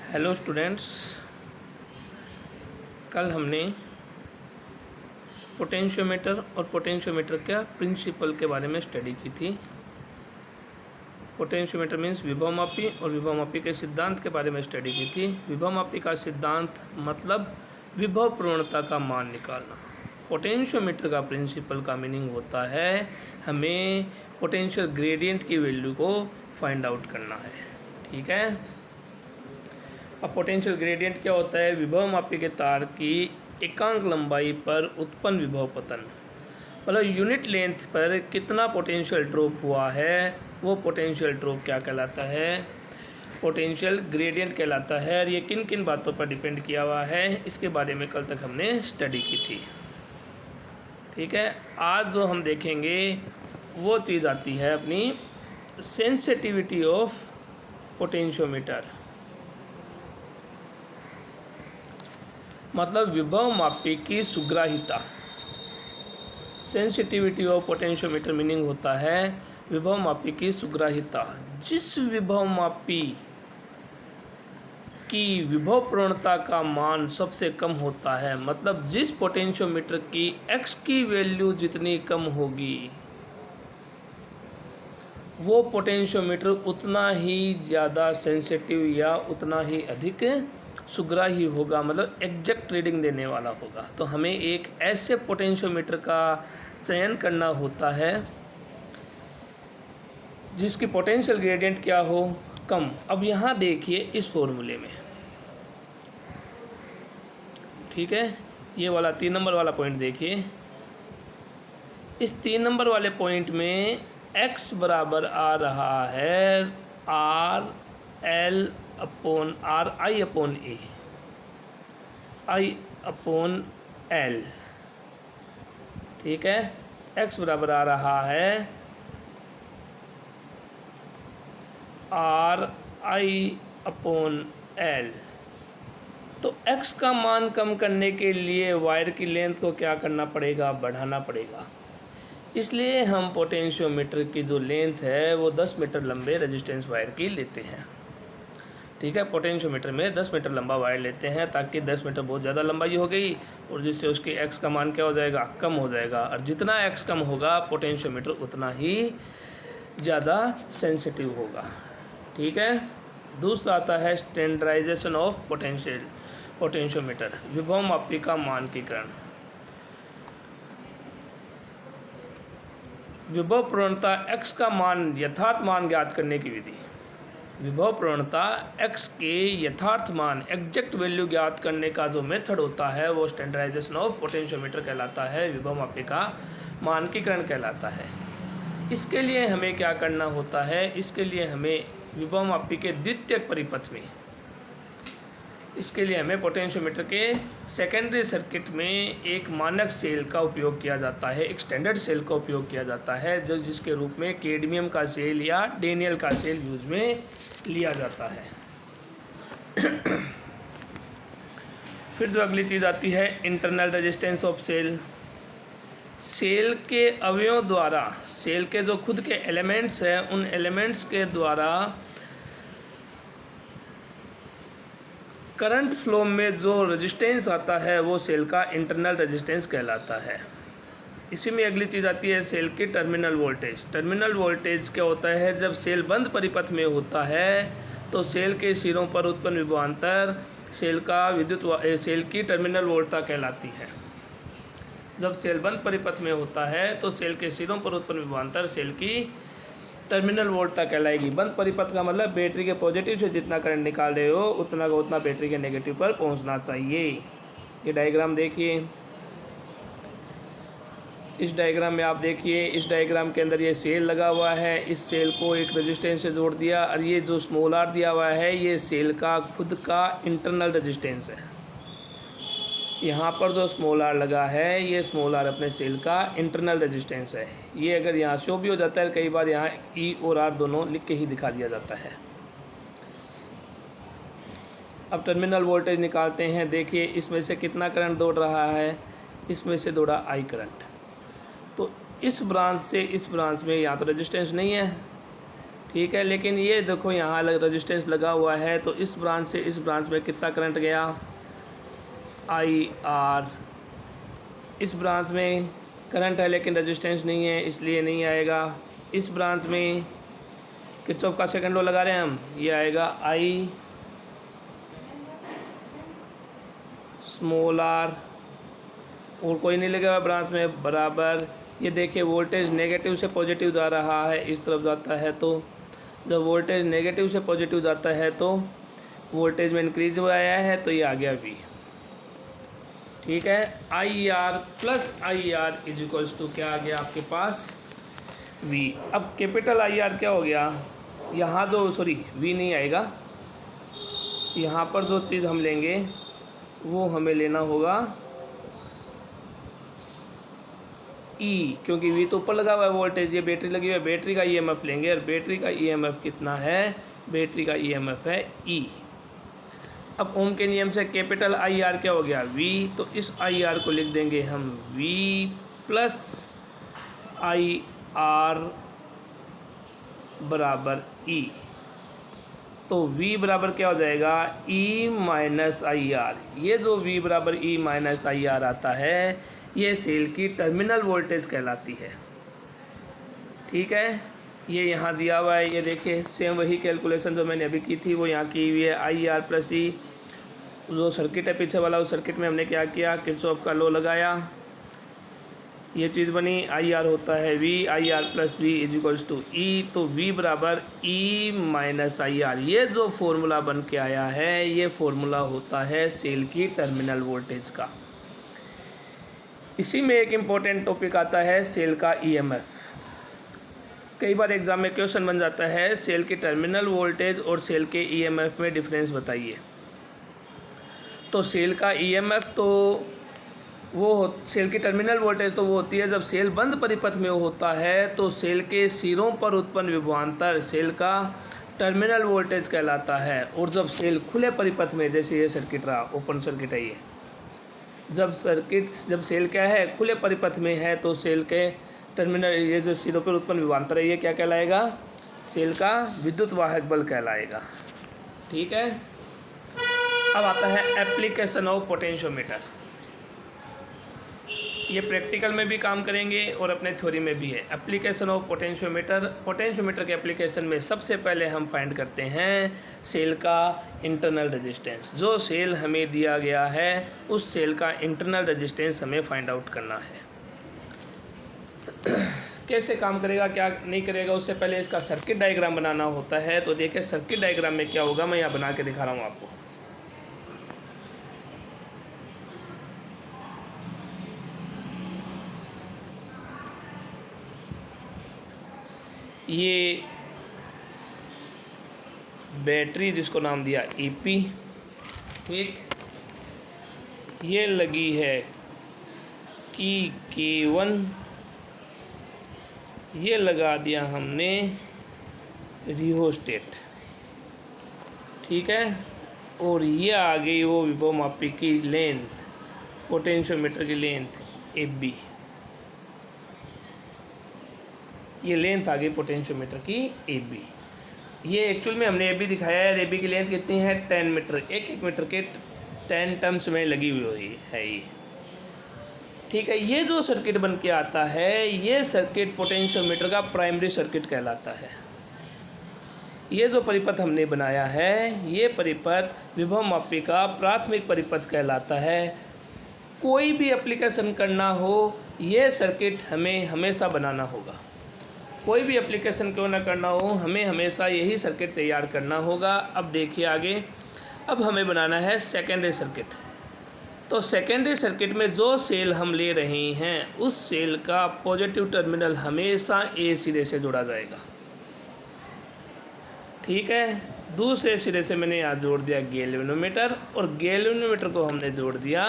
Hello students, कल हमने potentiometer और पोटेंशियोमीटर का प्रिंसिपल के बारे में स्टडी की थी। पोटेंशियोमीटर मीन्स विभवमापी और विभवमापी के सिद्धांत के बारे में स्टडी की थी। विभवमापी का सिद्धांत मतलब विभव प्रवणता का मान निकालना। पोटेंशियोमीटर का प्रिंसिपल का मीनिंग होता है हमें पोटेंशियल ग्रेडियंट की वैल्यू को फाइंड आउट करना है। ठीक है। अब पोटेंशियल ग्रेडियंट क्या होता है? विभवमापी के तार की एकांक लंबाई पर उत्पन्न विभव पतन, मतलब यूनिट लेंथ पर कितना पोटेंशियल ड्रॉप हुआ है वो पोटेंशियल ड्रॉप क्या कहलाता है? पोटेंशियल ग्रेडियंट कहलाता है। और ये किन किन बातों पर डिपेंड किया हुआ है इसके बारे में कल तक हमने स्टडी की थी। ठीक है। आज जो हम देखेंगे वो चीज़ आती है अपनी सेंसिटिविटी ऑफ पोटेंशियोमीटर, मतलब विभवमापी की सुग्राह्यता। सेंसिटिविटी ऑफ पोटेंशियोमीटर मीनिंग होता है विभवमापी की सुग्राह्यता। जिस विभवमापी की विभव प्रवणता का मान सबसे कम होता है, मतलब जिस पोटेंशियोमीटर की x की वैल्यू जितनी कम होगी वो पोटेंशियोमीटर उतना ही ज़्यादा सेंसिटिव या उतना ही अधिक सुग्राही होगा, मतलब एग्जैक्ट रीडिंग देने वाला होगा। तो हमें एक ऐसे पोटेंशियोमीटर का चयन करना होता है जिसकी पोटेंशियल ग्रेडियंट क्या हो? कम। अब यहाँ देखिए इस फॉर्मूले में, ठीक है, ये वाला 3 नंबर वाला पॉइंट देखिए। इस 3 नंबर वाले पॉइंट में x बराबर आ रहा है R L upon R I upon A, I upon L। ठीक है। x बराबर आ रहा है R I अपॉन L। तो x का मान कम करने के लिए वायर की लेंथ को क्या करना पड़ेगा? बढ़ाना पड़ेगा। इसलिए हम पोटेंशियोमीटर की जो लेंथ है वो 10 मीटर लंबे रेजिस्टेंस वायर की लेते हैं। ठीक है। पोटेंशियोमीटर में 10 मीटर लंबा वायर लेते हैं ताकि 10 मीटर बहुत ज़्यादा लंबाई हो गई और जिससे उसकी x का मान क्या हो जाएगा? कम हो जाएगा। और जितना x कम होगा पोटेंशियोमीटर उतना ही ज़्यादा सेंसिटिव होगा। ठीक है। दूसरा आता है स्टैंडर्डाइजेशन ऑफ पोटेंशियोमीटर, विभवमापी का मानकीकरण। विभव प्रवणता x का मान यथार्थ मान ज्ञात करने की विधि। विभव प्रवणता x के यथार्थ मान एग्जैक्ट वैल्यू ज्ञात करने का जो मेथड होता है वो स्टैंडर्डाइजेशन ऑफ पोटेंशियोमीटर कहलाता है, विभवमापी का मानकीकरण कहलाता है। इसके लिए हमें क्या करना होता है? इसके लिए हमें विभवमापी के द्वितीयक परिपथ में, इसके लिए हमें पोटेंशियोमीटर के सेकेंडरी सर्किट में एक मानक सेल का उपयोग किया जाता है, एक स्टैंडर्ड सेल का उपयोग किया जाता है जो जिसके रूप में कैडमियम का सेल या डेनियल का सेल यूज में लिया जाता है। फिर जो अगली चीज़ आती है internal resistance of cell. Cell के अवयवों द्वारा, सेल के जो खुद के एलिमेंट्स हैं उन एलिमेंट्स के द्वारा करंट फ्लो में जो रेजिस्टेंस आता है वो सेल का इंटरनल रेजिस्टेंस कहलाता है। इसी में अगली चीज़ आती है सेल की टर्मिनल वोल्टेज। टर्मिनल वोल्टेज क्या होता है? जब सेल बंद परिपथ में होता है तो सेल के सिरों पर उत्पन्न विभवांतर सेल की टर्मिनल वोल्टता कहलाती है। जब सेल बंद परिपथ में होता है तो सेल के सिरों पर उत्पन्न विभवांतर सेल की टर्मिनल वोल्टता कहलाएगी। बंद परिपथ का मतलब बैटरी के पॉजिटिव से जितना करंट निकाल रहे हो उतना का उतना बैटरी के नेगेटिव पर पहुंचना चाहिए। ये डायग्राम देखिए। इस डायग्राम में आप देखिए, इस डायग्राम के अंदर ये सेल लगा हुआ है, इस सेल को एक रेजिस्टेंस से जोड़ दिया और ये जो स्मॉल आर दिया हुआ है ये सेल का खुद का इंटरनल रेजिस्टेंस है। यहाँ पर जो स्मॉल आर लगा है ये स्मॉल आर अपने सेल का इंटरनल रेजिस्टेंस है। ये अगर यहाँ शो भी हो जाता है, कई बार यहाँ ई और आर दोनों लिख के ही दिखा दिया जाता है। अब टर्मिनल वोल्टेज निकालते हैं। देखिए इसमें से कितना करंट दौड़ रहा है? इसमें से दौड़ा आई करंट। तो इस ब्रांच से इस ब्रांच में यहाँ तो रेजिस्टेंस नहीं है, ठीक है, लेकिन ये देखो यहाँ रेजिस्टेंस लगा हुआ है, तो इस ब्रांच से इस ब्रांच में कितना करंट गया, IR। इस ब्रांच में करंट है लेकिन रेजिस्टेंस नहीं है, इसलिए नहीं आएगा। इस ब्रांच में किरचॉफ का सेकंड लॉ लगा रहे हैं हम, ये आएगा I स्मॉल r, और कोई नहीं लगा हुआ ब्रांच में, बराबर। ये देखिए वोल्टेज नेगेटिव से पॉजिटिव जा रहा है, इस तरफ जाता है, तो जब वोल्टेज नेगेटिव से पॉजिटिव जाता है तो वोल्टेज में इंक्रीज आया है, तो ये आ गया V। ठीक है, IR plus IR is equals to क्या आ गया आपके पास, V। अब कैपिटल IR क्या हो गया, यहाँ जो V नहीं आएगा, यहाँ पर जो चीज़ हम लेंगे वो हमें लेना होगा E, क्योंकि V तो ऊपर लगा हुआ है वोल्टेज, ये बैटरी लगी हुई है, बैटरी का EMF लेंगे, और बैटरी का EMF कितना है, बैटरी का EMF है E। अब ओम के नियम से कैपिटल IR क्या हो गया, V, तो इस IR को लिख देंगे हम V प्लस IR बराबर E। तो V बराबर क्या हो जाएगा, E माइनस IR। ये जो V बराबर E माइनस IR आता है, ये सेल की टर्मिनल वोल्टेज कहलाती है। ठीक है, ये यहाँ दिया हुआ है, ये देखिए सेम वही कैलकुलेशन जो मैंने अभी की थी वो यहाँ की हुई है। IR प्लस E, जो सर्किट है पीछे वाला, उस सर्किट में हमने क्या किया, किरचॉफ का लॉ लगाया, ये चीज़ बनी। IR होता है V, IR plus V is equals to E, तो V बराबर E माइनस IR। ये जो फॉर्मूला बन के आया है, ये फॉर्मूला होता है सेल की टर्मिनल वोल्टेज का। इसी में एक इम्पोर्टेंट टॉपिक आता है सेल का EMF। कई बार एग्जाम में क्वेश्चन बन जाता है, सेल की टर्मिनल वोल्टेज और सेल के EMF में डिफरेंस बताइए। तो सेल का EMF तो सेल की टर्मिनल वोल्टेज तो वो होती है जब सेल बंद परिपथ में होता है, तो सेल के सिरों पर उत्पन्न विभवांतर सेल का टर्मिनल वोल्टेज कहलाता है। और जब सेल खुले परिपथ में, जैसे ये सर्किट रहा, ओपन सर्किट है ये, जब सेल क्या है, खुले परिपथ में है, तो सेल के टर्मिनल, ये जो सिरों पर उत्पन्न विभवांतर है, ये क्या कहलाएगा, सेल का विद्युत वाहक बल कहलाएगा। ठीक है, अब आता है एप्लीकेशन ऑफ पोटेंशियोमीटर। ये प्रैक्टिकल में भी काम करेंगे और अपने थ्योरी में भी है। एप्लीकेशन ऑफ पोटेंशियोमीटर, पोटेंशियोमीटर के एप्लीकेशन में सबसे पहले हम फाइंड करते हैं सेल का इंटरनल रेजिस्टेंस। जो सेल हमें दिया गया है उस सेल का इंटरनल रेजिस्टेंस हमें फाइंड आउट करना है। कैसे काम करेगा, क्या नहीं करेगा, उससे पहले इसका सर्किट डायग्राम बनाना होता है। तो देखिए सर्किट डायग्राम में क्या होगा, मैं यहाँ बना के दिखा रहा हूँ आपको। ये बैटरी जिसको नाम दिया EP, ठीक, ये लगी है की K1, ये लगा दिया हमने रिहोस्टेट, ठीक है, और ये आ गई वो विभवमापी की लेंथ, पोटेंशियोमीटर की लेंथ AB, ये लेंथ आ गई पोटेंशियोमीटर की AB। ये एक्चुअल में हमने AB दिखाया है, AB की लेंथ कितनी है 10 मीटर, एक मीटर के 10 टर्म्स में लगी हुई है ये। ठीक है, ये जो सर्किट बन के आता है, ये सर्किट पोटेंशियोमीटर का प्राइमरी सर्किट कहलाता है। ये जो परिपथ हमने बनाया है, ये परिपथ विभवमापी का प्राथमिक परिपथ कहलाता है। कोई भी एप्लीकेशन करना हो, ये सर्किट हमें हमेशा बनाना होगा। कोई भी एप्लीकेशन क्यों ना करना हो, हमें हमेशा यही सर्किट तैयार करना होगा। अब देखिए आगे, अब हमें बनाना है सेकेंडरी सर्किट। तो सेकेंडरी सर्किट में जो सेल हम ले रहे हैं, उस सेल का पॉजिटिव टर्मिनल हमेशा A सिरे से जोड़ा जाएगा। ठीक है, दूसरे सिरे से मैंने यहाँ जोड़ दिया गैल्वेनोमीटर, और गैल्वेनोमीटर को हमने जोड़ दिया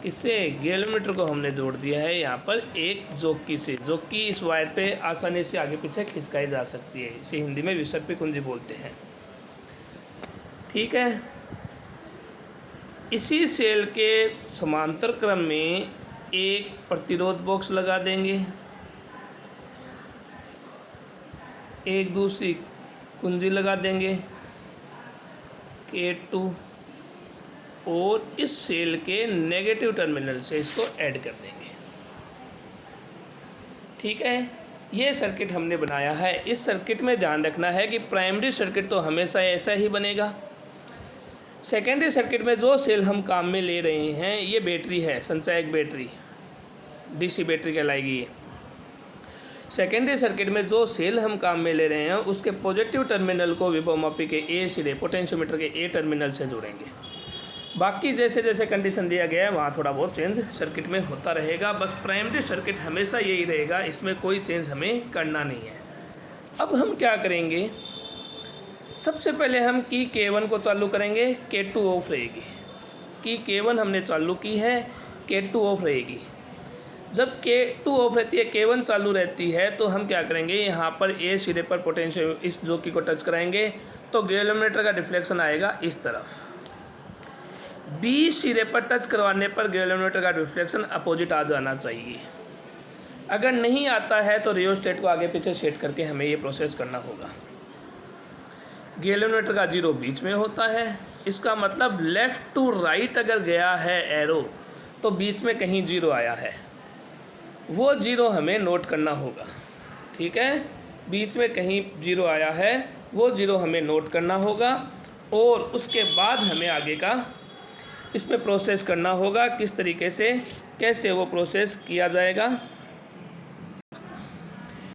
किससे, गैल्वेनोमीटर को हमने जोड़ दिया है यहाँ पर एक जोकी से, जो कि इस वायर पे आसानी से आगे पीछे खिसकाई जा सकती है। इसे हिंदी में विसर्पी कुंजी बोलते हैं। ठीक है, इसी सेल के समांतर क्रम में एक प्रतिरोध बॉक्स लगा देंगे, एक दूसरी कुंजी लगा देंगे K2 और इस सेल के नेगेटिव टर्मिनल से इसको ऐड कर देंगे। ठीक है, ये सर्किट हमने बनाया है। इस सर्किट में ध्यान रखना है कि प्राइमरी सर्किट तो हमेशा ऐसा ही बनेगा। सेकेंडरी सर्किट में जो सेल हम काम में ले रहे हैं, ये बैटरी है, संचायक बैटरी, डीसी बैटरी कहलाएगी ये। सेकेंडरी सर्किट में जो सेल हम काम में ले रहे हैं उसके पॉजिटिव टर्मिनल को विभवमापी के ए सिरे, पोटेंशियोमीटर के ए टर्मिनल से जोड़ेंगे। बाकी जैसे जैसे कंडीशन दिया गया है वहाँ थोड़ा बहुत चेंज सर्किट में होता रहेगा। बस प्राइमरी सर्किट हमेशा यही रहेगा, इसमें कोई चेंज हमें करना नहीं है। अब हम क्या करेंगे, सबसे पहले हम की K1 को चालू करेंगे, K2 ऑफ रहेगी। की K1 हमने चालू की है, K2 ऑफ रहेगी। जब K2 ऑफ रहती है, K1 चालू रहती है, तो हम क्या करेंगे, यहाँ पर ए सिरे पर पोटेंशियल इस जोकी को टच कराएंगे तो गैल्वेनोमीटर का डिफ्लेक्शन आएगा इस तरफ। बी सिरे पर टच करवाने पर गैल्वेनोमीटर का डिफ्लेक्शन अपोजिट आ जाना चाहिए। अगर नहीं आता है तो रियोस्टेट को आगे पीछे सेट करके हमें ये प्रोसेस करना होगा। गैल्वेनोमीटर का जीरो बीच में होता है, इसका मतलब लेफ़्ट टू राइट अगर गया है एरो तो बीच में कहीं जीरो आया है, वो जीरो हमें नोट करना होगा। ठीक है, बीच में कहीं जीरो आया है, वो जीरो हमें नोट करना होगा और उसके बाद हमें आगे का इसमें प्रोसेस करना होगा। किस तरीके से, कैसे वो प्रोसेस किया जाएगा।